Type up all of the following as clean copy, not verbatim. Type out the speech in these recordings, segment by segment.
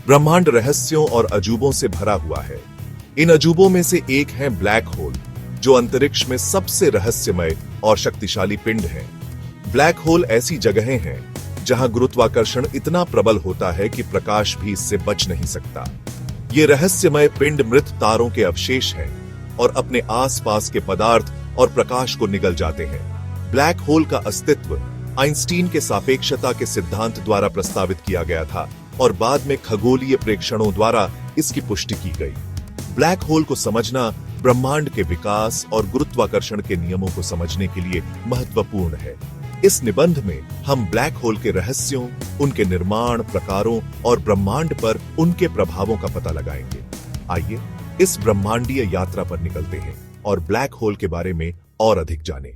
ब्रह्मांड रहस्यों और अजूबों से भरा हुआ है। इन अजूबों में से एक है ब्लैक होल, जो अंतरिक्ष में सबसे रहस्यमय और शक्तिशाली पिंड है। ब्लैक होल ऐसी जगहें हैं जहां गुरुत्वाकर्षण इतना प्रबल होता है कि प्रकाश भी इससे बच नहीं सकता। ये रहस्यमय पिंड मृत तारों के अवशेष हैं और अपने आसपास के पदार्थ और प्रकाश को निगल जाते हैं। ब्लैक होल का अस्तित्व आइंस्टीन के सापेक्षता के सिद्धांत द्वारा प्रस्तावित किया गया था और बाद में खगोलीय प्रेक्षणों द्वारा इसकी पुष्टि की गई। ब्लैक होल को समझना ब्रह्मांड के विकास और गुरुत्वाकर्षण के नियमों को समझने के लिए महत्वपूर्ण है। इस निबंध में हम ब्लैक होल के रहस्यों, उनके निर्माण प्रकारों और ब्रह्मांड पर उनके प्रभावों का पता लगाएंगे। आइए इस ब्रह्मांडीय यात्रा पर निकलते हैं और ब्लैक होल के बारे में और अधिक जानें।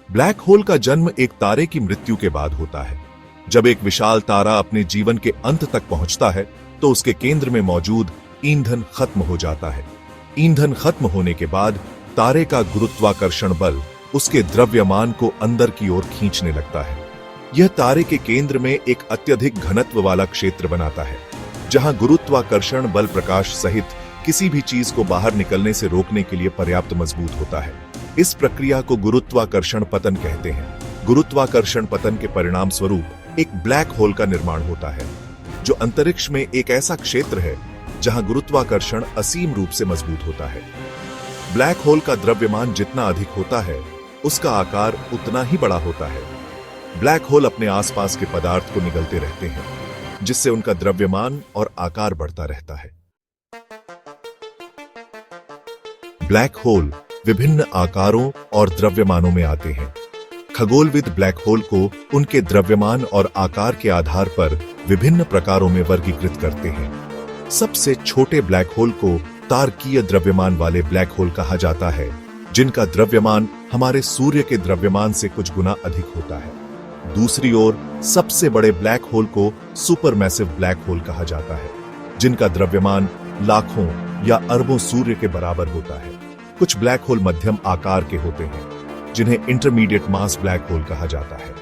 ब्लैक होल का जन्म एक तारे की मृत्यु के बाद होता है। जब एक विशाल तारा अपने जीवन के अंत तक पहुंचता है तो उसके केंद्र में मौजूद ईंधन खत्म हो जाता है। ईंधन खत्म होने के बाद तारे का गुरुत्वाकर्षण बल उसके द्रव्यमान को अंदर की ओर खींचने लगता है। यह तारे के केंद्र में एक अत्यधिक घनत्व वाला क्षेत्र बनाता है, जहां गुरुत्वाकर्षण बल प्रकाश सहित किसी भी चीज को बाहर निकलने से रोकने के लिए पर्याप्त मजबूत होता है। इस प्रक्रिया को गुरुत्वाकर्षण पतन कहते हैं। गुरुत्वाकर्षण पतन के परिणाम स्वरूप एक ब्लैक होल का निर्माण होता है, जो अंतरिक्ष में एक ऐसा क्षेत्र है जहां गुरुत्वाकर्षण असीम रूप से मजबूत होता है। ब्लैक होल का द्रव्यमान जितना अधिक होता है, उसका आकार उतना ही बड़ा होता है। ब्लैक होल अपने आसपास के पदार्थ को निगलते रहते हैं, जिससे उनका द्रव्यमान और आकार बढ़ता रहता है। ब्लैक होल विभिन्न आकारों और द्रव्यमानों में आते हैं। खगोलविद ब्लैक होल को उनके द्रव्यमान और आकार के आधार पर विभिन्न प्रकारों में वर्गीकृत करते हैं। सबसे छोटे ब्लैक होल को तारकीय द्रव्यमान वाले ब्लैक होल कहा जाता है, जिनका द्रव्यमान हमारे सूर्य के द्रव्यमान से कुछ गुना अधिक होता है। दूसरी ओर सबसे बड़े ब्लैक होल को सुपरमैसिव ब्लैक होल कहा जाता है, जिनका द्रव्यमान लाखों या अरबों सूर्य के बराबर होता है। कुछ ब्लैक होल मध्यम आकार के होते हैं, जिन्हें इंटरमीडिएट मास ब्लैक होल कहा जाता है।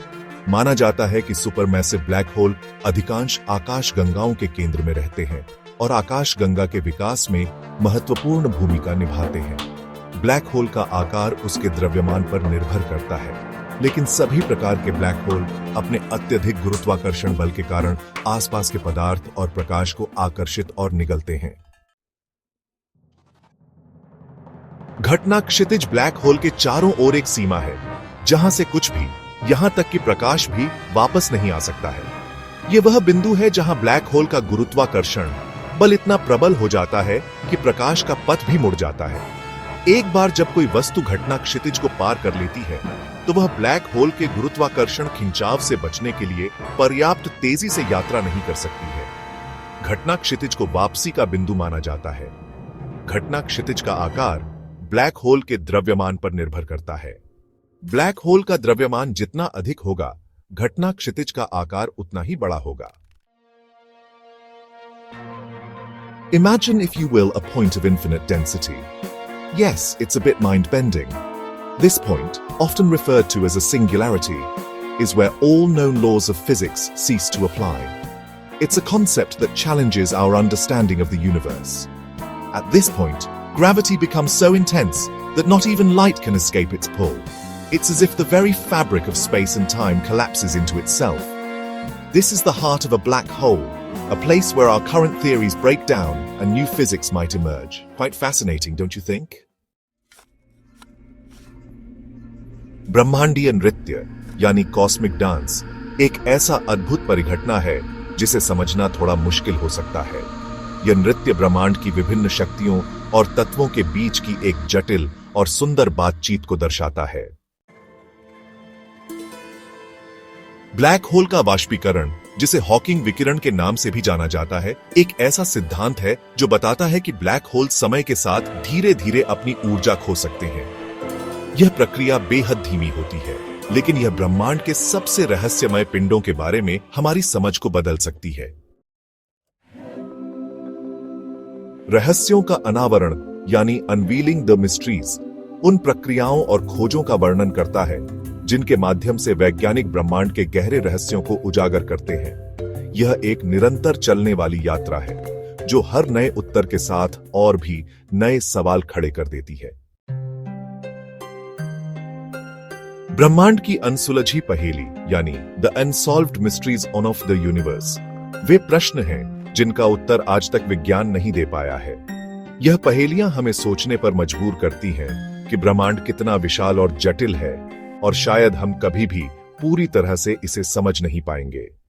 माना जाता है कि सुपरमैसिव ब्लैक होल अधिकांश आकाश गंगाओं के केंद्र में रहते हैं और आकाश गंगा के विकास में महत्वपूर्ण भूमिका निभाते हैं। ब्लैक होल का आकार उसके द्रव्यमान पर निर्भर करता है, लेकिन सभी प्रकार के ब्लैक होल अपने अत्यधिक गुरुत्वाकर्षण बल के कारण आसपास के पदार्थ और प्रकाश को आकर्षित और निगलते हैं। घटना क्षितिज ब्लैक होल के चारों ओर एक सीमा है, जहां से कुछ भी, यहां तक कि प्रकाश भी वापस नहीं आ सकता है। यह वह बिंदु है जहां ब्लैक होल का गुरुत्वाकर्षण बल इतना प्रबल हो जाता है कि प्रकाश का पथ भी मुड़ जाता है। एक बार जब कोई वस्तु घटना क्षितिज को पार कर लेती है, तो वह ब्लैक होल के गुरुत्वाकर्षण खिंचाव से बचने के लिए पर्याप्त तेजी से यात्रा नहीं कर सकती है। घटना क्षितिज को वापसी का बिंदु माना जाता है। घटना क्षितिज का आकार ब्लैक होल के द्रव्यमान पर निर्भर करता है। ब्लैक होल का द्रव्यमान जितना अधिक होगा, घटना क्षितिज का आकार उतना ही बड़ा होगा। Imagine, if you will, a point of infinite density. Yes, it's a bit mind-bending. This point, often referred to as a singularity, is where all known laws of physics cease to apply. It's a concept that challenges our understanding of the universe. At this point, gravity becomes so intense that not even light can escape its pull. It's as if the very fabric of space and time collapses into itself. This is the heart of a black hole, a place where our current theories break down and new physics might emerge. Quite fascinating, don't you think? ब्रह्मांडीय नृत्य यानी cosmic dance एक ऐसा अद्भुत परिघटना है जिसे समझना थोड़ा मुश्किल हो सकता है। यह नृत्य ब्रह्मांड की विभिन्न शक्तियों और तत्वों के बीच की एक जटिल और सुंदर बातचीत को दर्शाता है। ब्लैक होल का वाष्पीकरण, जिसे हॉकिंग विकिरण के नाम से भी जाना जाता है, एक ऐसा सिद्धांत है जो बताता है कि ब्लैक होल समय के साथ धीरे धीरे अपनी ऊर्जा खो सकते हैं। यह प्रक्रिया बेहद धीमी होती है, लेकिन यह ब्रह्मांड के सबसे रहस्यमय पिंडों के बारे में हमारी समझ को बदल सकती है। रहस्यों का अनावरण यानी अनवीलिंग द मिस्ट्रीज उन प्रक्रियाओं और खोजों का वर्णन करता है जिनके माध्यम से वैज्ञानिक ब्रह्मांड के गहरे रहस्यों को उजागर करते हैं। यह एक निरंतर चलने वाली यात्रा है जो हर नए उत्तर के साथ और भी नए सवाल खड़े कर देती है। ब्रह्मांड की अनसुलझी पहेली यानी the unsolved mysteries of the universe वे प्रश्न हैं जिनका उत्तर आज तक विज्ञान नहीं दे पाया है। यह पहेलियां हमें सोचने पर मजबूर करती हैं कि ब्रह्मांड कितना विशाल और जटिल है और शायद हम कभी भी पूरी तरह से इसे समझ नहीं पाएंगे।